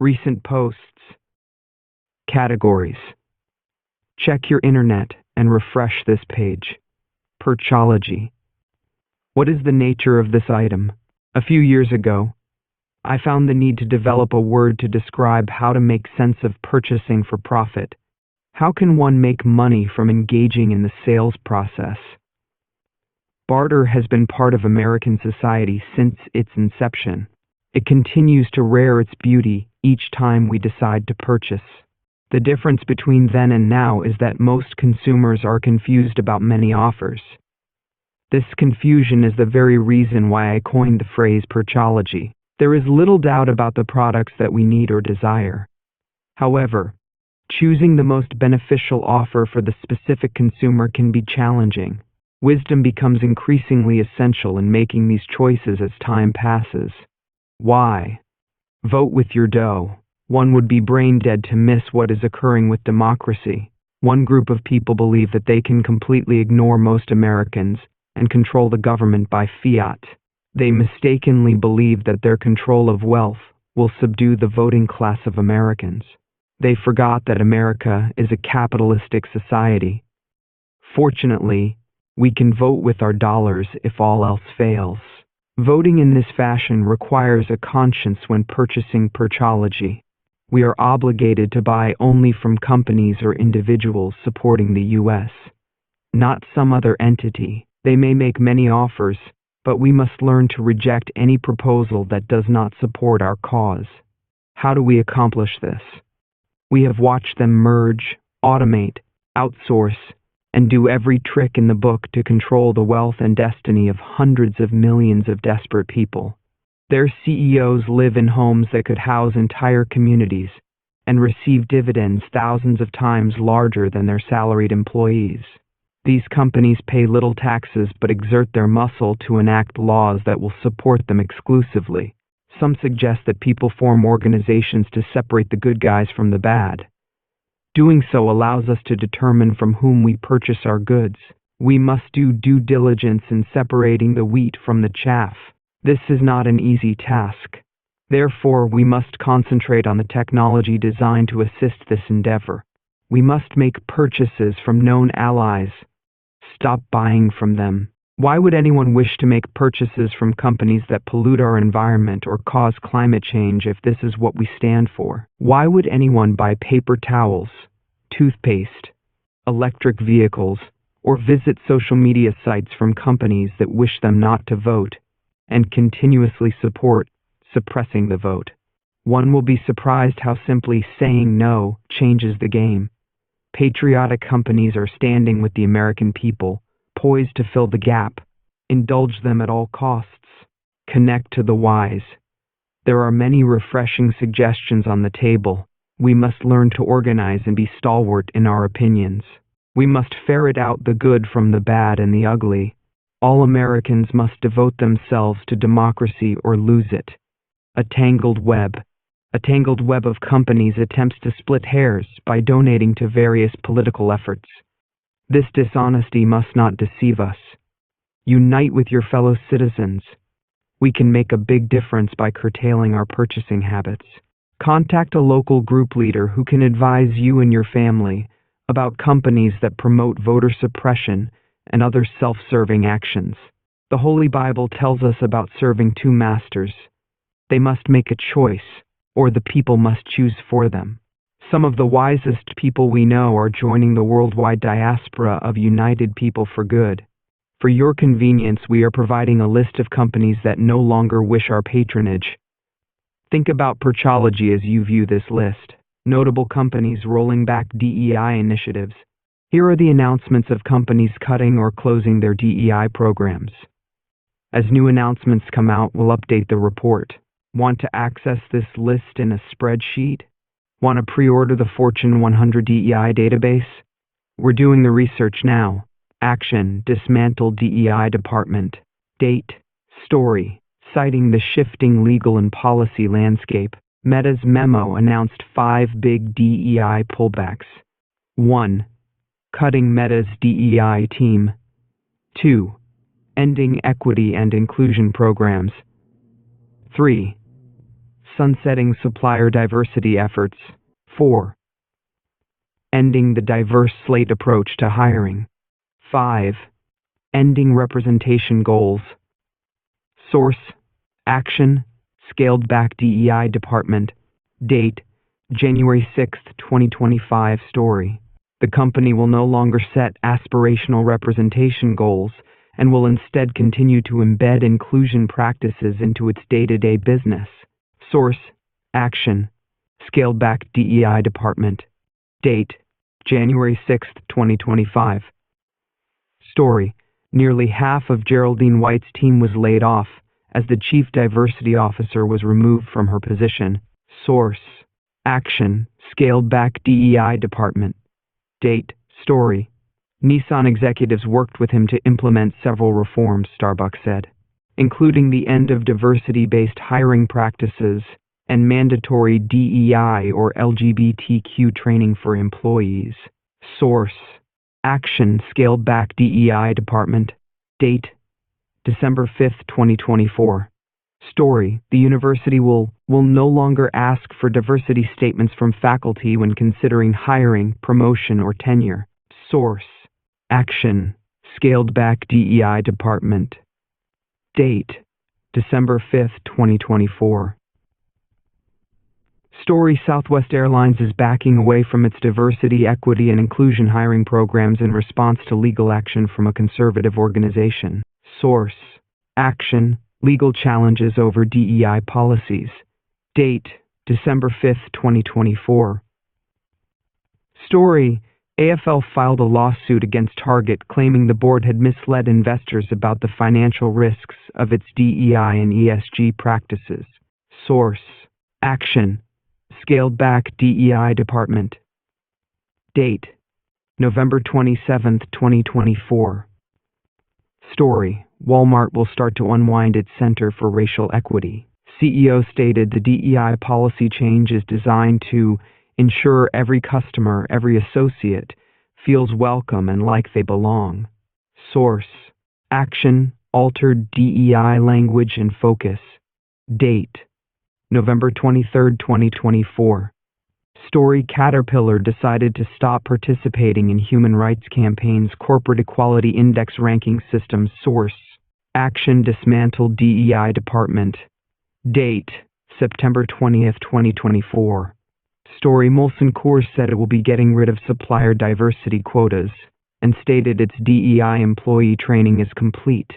Recent posts. Categories. Check your internet and refresh this page. Purchology. What is the nature of this item? A few years ago, I found the need to develop a word to describe how to make sense of purchasing for profit. How can one make money from engaging in the sales process? Barter has been part of American society since its inception. It continues to rear its beauty each time we decide to purchase. The difference between then and now is that most consumers are confused about many offers. This confusion is the very reason why I coined the phrase Purchology. There is little doubt about the products that we need or desire. However, choosing the most beneficial offer for the specific consumer can be challenging. Wisdom becomes increasingly essential in making these choices as time passes. Why? Vote with your dough. One would be brain dead to miss what is occurring with democracy. One group of people believe that they can completely ignore most Americans and control the government by fiat. They mistakenly believe that their control of wealth will subdue the voting class of Americans. They forgot that America is a capitalistic society. Fortunately, we can vote with our dollars if all else fails. Voting in this fashion requires a conscience when purchasing Purchology. We are obligated to buy only from companies or individuals supporting the U.S., not some other entity. They may make many offers, but we must learn to reject any proposal that does not support our cause. How do we accomplish this? We have watched them merge, automate, outsource, and do every trick in the book to control the wealth and destiny of hundreds of millions of desperate people. Their CEOs live in homes that could house entire communities and receive dividends thousands of times larger than their salaried employees. These companies pay little taxes but exert their muscle to enact laws that will support them exclusively. Some suggest that people form organizations to separate the good guys from the bad. Doing so allows us to determine from whom we purchase our goods. We must do due diligence in separating the wheat from the chaff. This is not an easy task. Therefore, we must concentrate on the technology designed to assist this endeavor. We must make purchases from known allies. Stop buying from them. Why would anyone wish to make purchases from companies that pollute our environment or cause climate change if this is what we stand for? Why would anyone buy paper towels, toothpaste, electric vehicles, or visit social media sites from companies that wish them not to vote and continuously support suppressing the vote? One will be surprised how simply saying no changes the game. Patriotic companies are standing with the American people, poised to fill the gap. Indulge them at all costs. Connect to the wise. There are many refreshing suggestions on the table. We must learn to organize and be stalwart in our opinions. We must ferret out the good from the bad and the ugly. All Americans must devote themselves to democracy or lose it. A tangled web of companies attempts to split hairs by donating to various political efforts. This dishonesty must not deceive us. Unite with your fellow citizens. We can make a big difference by curtailing our purchasing habits. Contact a local group leader who can advise you and your family about companies that promote voter suppression and other self-serving actions. The Holy Bible tells us about serving two masters. They must make a choice, or the people must choose for them. Some of the wisest people we know are joining the worldwide diaspora of United People for Good. For your convenience, we are providing a list of companies that no longer wish our patronage. Think about Purchology as you view this list. Notable companies rolling back DEI initiatives. Here are the announcements of companies cutting or closing their DEI programs. As new announcements come out, we'll update the report. Want to access this list in a spreadsheet? Want to pre-order the Fortune 100 DEI database? We're doing the research now. Action: dismantle DEI department. Date: story. Citing the shifting legal and policy landscape, Meta's memo announced 5 big DEI pullbacks. 1. Cutting Meta's DEI team. 2. Ending equity and inclusion programs. 3. Sunsetting supplier diversity efforts. 4. Ending the diverse slate approach to hiring. 5. Ending representation goals. Source: Action, Scaled Back DEI Department. Date: January 6, 2025. Story: The company will no longer set aspirational representation goals and will instead continue to embed inclusion practices into its day-to-day business. Source: Action, Scaled Back DEI Department. Date: January 6, 2025. Story: Nearly half of Geraldine White's team was laid off as the Chief Diversity Officer was removed from her position. Source: Action, Scaled Back DEI Department. Date: Story: Nissan executives worked with him to implement several reforms, Starbucks said, including the end of diversity-based hiring practices and mandatory DEI or LGBTQ training for employees. Source: Action, Scaled Back DEI Department. Date: December 5, 2024. Story: The university will no longer ask for diversity statements from faculty when considering hiring, promotion, or tenure. Source: Action, Scaled Back DEI Department. Date: December 5, 2024. Story: Southwest Airlines is backing away from its diversity, equity, and inclusion hiring programs in response to legal action from a conservative organization. Source: Action, Legal Challenges over DEI Policies. Date: December 5, 2024. Story: AFL filed a lawsuit against Target claiming the board had misled investors about the financial risks of its DEI and ESG practices. Source: Action, Scaled Back DEI Department. Date: November 27, 2024. Story: Walmart will start to unwind its Center for Racial Equity. CEO stated the DEI policy change is designed to ensure every customer, every associate, feels welcome and like they belong. Source: Action, Altered DEI Language and Focus. Date: November 23, 2024. Story: Caterpillar decided to stop participating in Human Rights Campaign's Corporate Equality Index ranking system. Source: Action, Dismantled DEI Department. Date: September 20, 2024. Story: Molson Coors said it will be getting rid of supplier diversity quotas and stated its DEI employee training is complete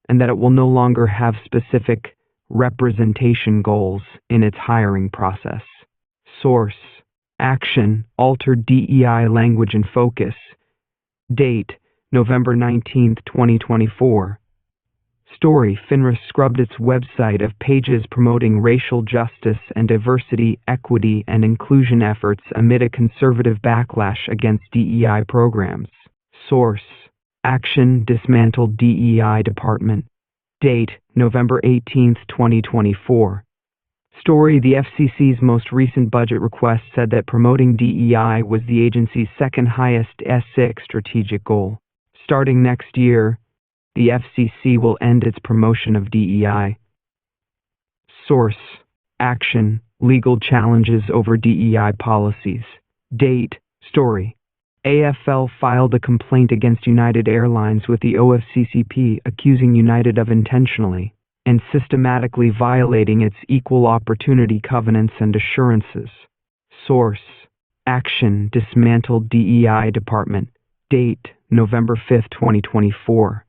and that it will no longer have specific representation goals in its hiring process. Source: Action, Altered DEI Language and Focus. Date: November 19, 2024. Story: FINRA scrubbed its website of pages promoting racial justice and diversity, equity, and inclusion efforts amid a conservative backlash against DEI programs. Source: Action, Dismantled DEI Department. Date: November 18, 2024. Story: The FCC's most recent budget request said that promoting DEI was the agency's second highest S6 strategic goal. Starting next year, the FCC will end its promotion of DEI. Source: Action, Legal Challenges over DEI Policies. Date: Story: AFL filed a complaint against United Airlines with the OFCCP, accusing United of intentionally and systematically violating its equal opportunity covenants and assurances. Source: Action, Dismantled DEI Department. Date: November 5, 2024.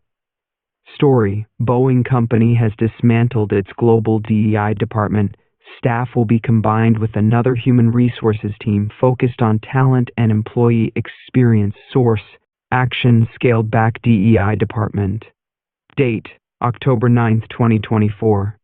Story: Boeing Company has dismantled its global DEI department. Staff will be combined with another human resources team focused on talent and employee experience. Source: Action, Scaled Back DEI Department. Date: October 9, 2024.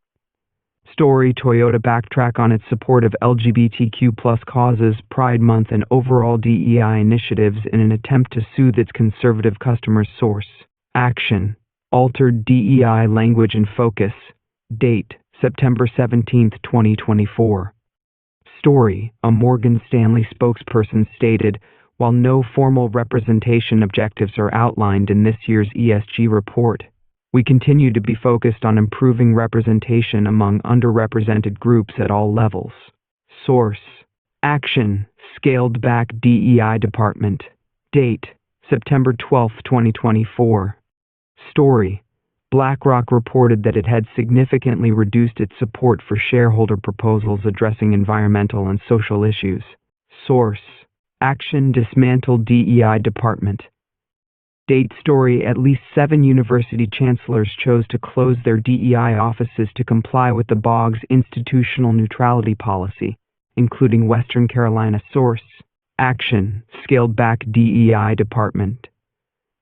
Story: Toyota backtrack on its support of LGBTQ+ causes, Pride Month, and overall DEI initiatives in an attempt to soothe its conservative customers. Source: Action, Altered DEI Language and Focus. Date: September 17, 2024. Story: A Morgan Stanley spokesperson stated, while no formal representation objectives are outlined in this year's ESG report, We continue to be focused on improving representation among underrepresented groups at all levels. Source: Action, Scaled Back DEI Department. Date: September 12, 2024. Story: BlackRock reported that it had significantly reduced its support for shareholder proposals addressing environmental and social issues. Source: Action, Dismantled DEI Department. Date: Story: At least 7 university chancellors chose to close their DEI offices to comply with the BOG's institutional neutrality policy, including Western Carolina. Source: Action, Scaled Back DEI Department.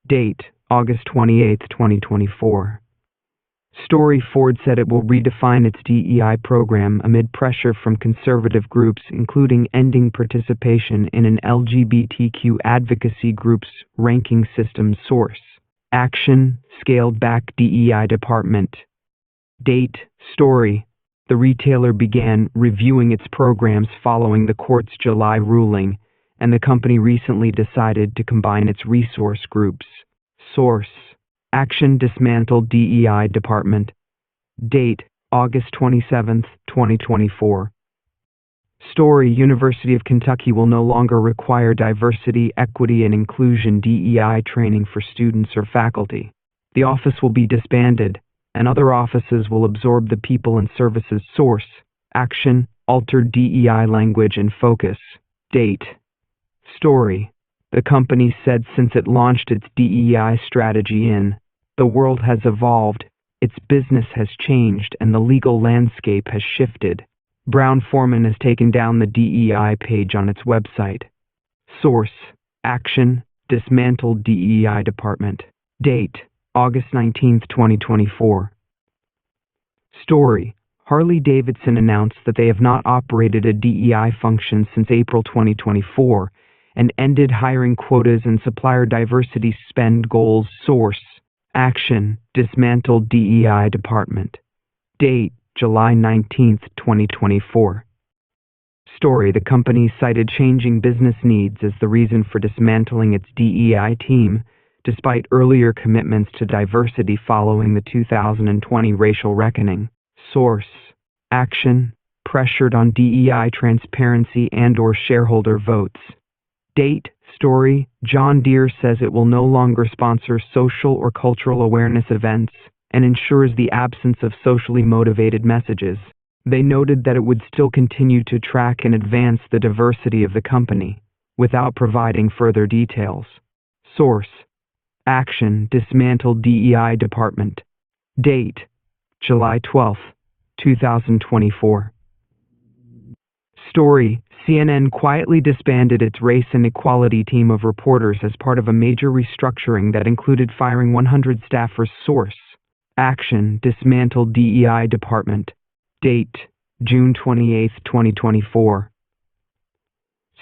Date: August 28, 2024. Story: Ford said it will redefine its DEI program amid pressure from conservative groups, including ending participation in an LGBTQ advocacy group's ranking system. Source: Action, Scaled Back DEI Department. Date: Story: The retailer began reviewing its programs following the court's July ruling, and the company recently decided to combine its resource groups. Source: Action, Dismantled DEI Department. Date: August 27, 2024. Story: University of Kentucky will no longer require diversity, equity, and inclusion DEI training for students or faculty. The office will be disbanded, and other offices will absorb the people and services. Source: Action, Altered DEI Language and Focus. Date: Story: The company said since it launched its DEI strategy the world has evolved, its business has changed, and the legal landscape has shifted. Brown-Forman has taken down the DEI page on its website. Source: Action, Dismantled DEI Department. Date: August 19, 2024. Story: Harley-Davidson announced that they have not operated a DEI function since April 2024 and ended hiring quotas and supplier diversity spend goals. Source: Action, Dismantled DEI Department. Date: July 19, 2024. Story: The company cited changing business needs as the reason for dismantling its DEI team, despite earlier commitments to diversity following the 2020 racial reckoning. Source: Action, Pressured on DEI Transparency and/or Shareholder Votes. Date: Story: John Deere says it will no longer sponsor social or cultural awareness events and ensures the absence of socially motivated messages. They noted that it would still continue to track and advance the diversity of the company, without providing further details. Source: Action, Dismantled DEI Department. Date: July 12, 2024. Story: CNN quietly disbanded its race and equality team of reporters as part of a major restructuring that included firing 100 staffers. Source: Action, Dismantled DEI Department. Date: June 28, 2024.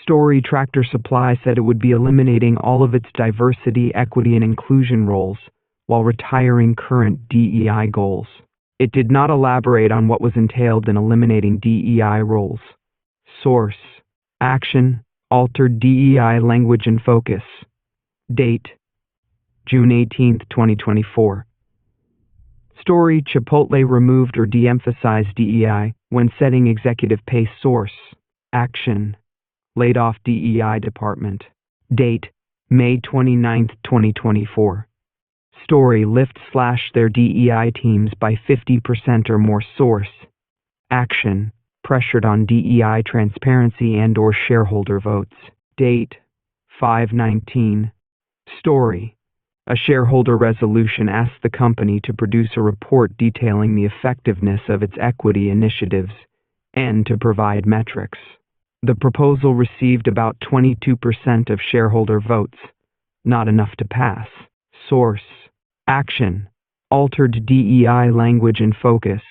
Story: Tractor Supply said it would be eliminating all of its diversity, equity, and inclusion roles while retiring current DEI goals. It did not elaborate on what was entailed in eliminating DEI roles. Source: Action, Altered DEI Language and Focus. Date: June 18, 2024. Story: Chipotle removed or de-emphasized DEI when setting executive pay. Source: Action, Laid off DEI Department. Date: May 29, 2024. Story: Lyft slashed their DEI teams by 50% or more. Source: Action, Pressured on DEI Transparency and/or Shareholder Votes. Date: 5/19. Story: A shareholder resolution asked the company to produce a report detailing the effectiveness of its equity initiatives and to provide metrics. The proposal received about 22% of shareholder votes, not enough to pass. Source: Action, Altered DEI Language and Focus.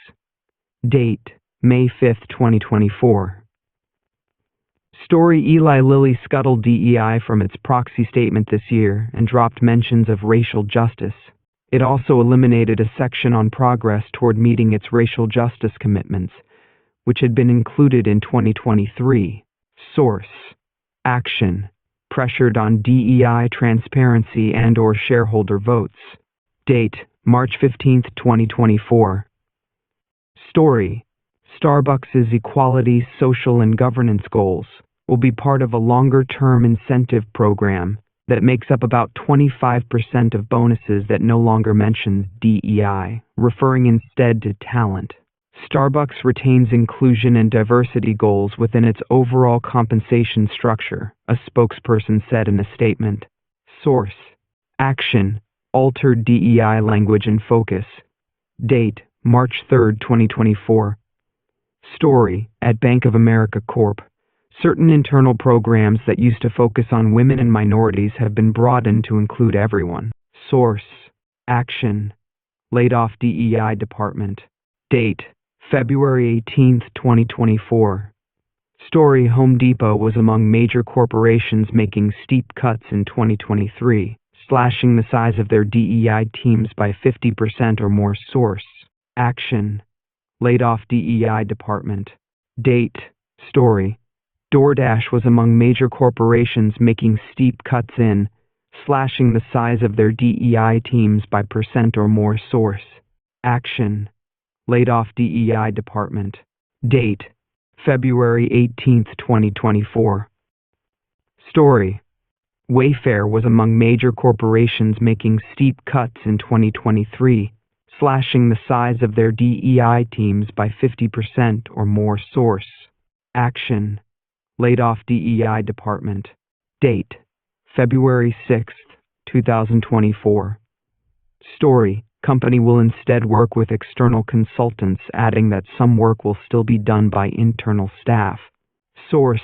Date: May 5, 2024. Story: Eli Lilly scuttled DEI from its proxy statement this year and dropped mentions of racial justice. It also eliminated a section on progress toward meeting its racial justice commitments, which had been included in 2023. Source: Action, Pressured on DEI Transparency and/or Shareholder Votes. Date: March 15, 2024. Story: Starbucks' equality, social, and governance goals will be part of a longer-term incentive program that makes up about 25% of bonuses that no longer mentions DEI, referring instead to talent. Starbucks retains inclusion and diversity goals within its overall compensation structure, a spokesperson said in a statement. Source: Action: Altered DEI language and focus. Date: March 3, 2024. Story: At Bank of America Corp., certain internal programs that used to focus on women and minorities have been broadened to include everyone. Source: Action: Laid off DEI department. Date: February 18, 2024. Story: Home Depot was among major corporations making steep cuts in 2023, slashing the size of their DEI teams by 50% or more. Source: Action: Laid off DEI department. Date: Story: DoorDash was among major corporations making steep cuts in, slashing the size of their DEI teams by percent or more. Source: Action: Laid off DEI department. Date: February 18, 2024. Story: Wayfair was among major corporations making steep cuts in 2023, slashing the size of their DEI teams by 50% or more. Source: Action: Laid off DEI department. Date: February 6, 2024. Story: Company will instead work with external consultants, adding that some work will still be done by internal staff. Source: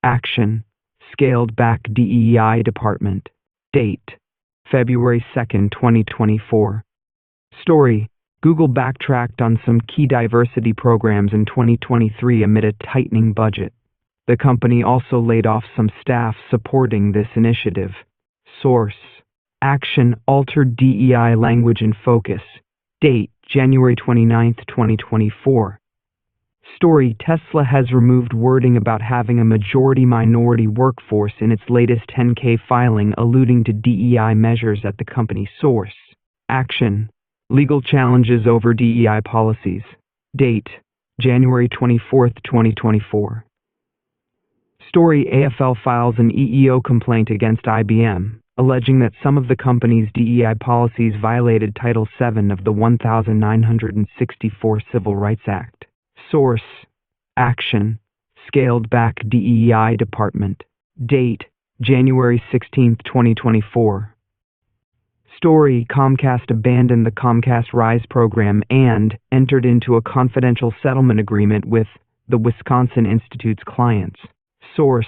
Action: Scaled back DEI department. Date: February 2, 2024. Story: Google backtracked on some key diversity programs in 2023 amid a tightening budget. The company also laid off some staff supporting this initiative. Source: Action: Altered DEI language and focus. Date: January 29, 2024. Story: Tesla has removed wording about having a majority-minority workforce in its latest 10-K filing, alluding to DEI measures at the company. Source: Action: Legal challenges over DEI policies. Date: January 24, 2024. Story: AFL files an EEO complaint against IBM, alleging that some of the company's DEI policies violated Title VII of the 1964 Civil Rights Act. Source: Action: Scaled back DEI department. Date: January 16, 2024. Story: Comcast abandoned the Comcast Rise program and entered into a confidential settlement agreement with the Wisconsin Institute's clients. Source: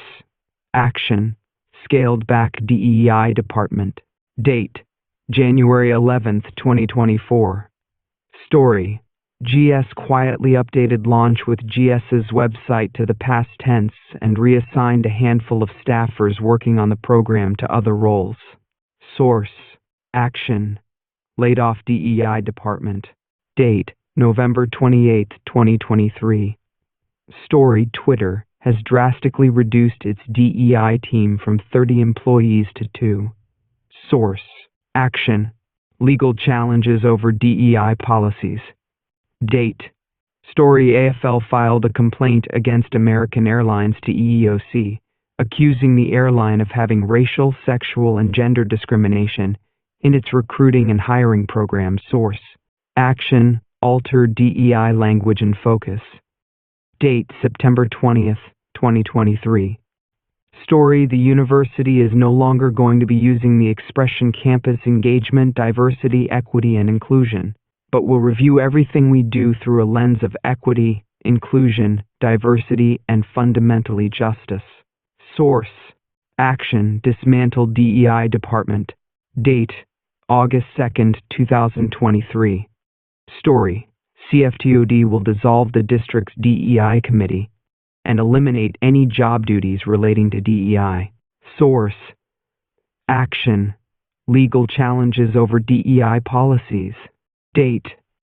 Action: Scaled back DEI department. Date: January 11, 2024. Story: GS quietly updated launch with GS's website to the past tense and reassigned a handful of staffers working on the program to other roles. Source: Action: Laid off DEI department. Date: November 28, 2023. Story: Twitter has drastically reduced its DEI team from 30 employees to 2. Source: Action: Legal challenges over DEI policies. Date: Story: AFL filed a complaint against American Airlines to EEOC, accusing the airline of having racial, sexual, and gender discrimination in its recruiting and hiring program. Source: Action: Altered DEI language and focus. Date: September 20, 2023. Story: The university is no longer going to be using the expression campus engagement, diversity, equity, and inclusion, but will review everything we do through a lens of equity, inclusion, diversity, and fundamentally justice. Source: Action: Dismantle DEI department. Date: August 2, 2023. Story: CFTOD will dissolve the district's DEI committee and eliminate any job duties relating to DEI. Source: Action: Legal challenges over DEI policies. Date: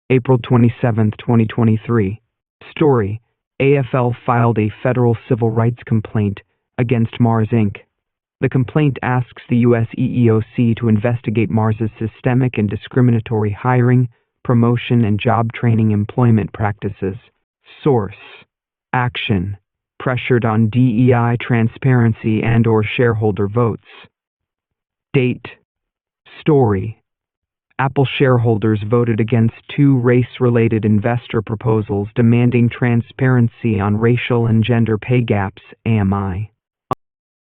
April 27, 2023. Story: AFL filed a federal civil rights complaint against Mars Inc. The complaint asks the U.S. EEOC to investigate Mars's systemic and discriminatory hiring, promotion, and job training employment practices. Source: Action. Pressured on DEI transparency and/or shareholder votes. Date: Story: Apple shareholders voted against two race-related investor proposals demanding transparency on racial and gender pay gaps, AMI.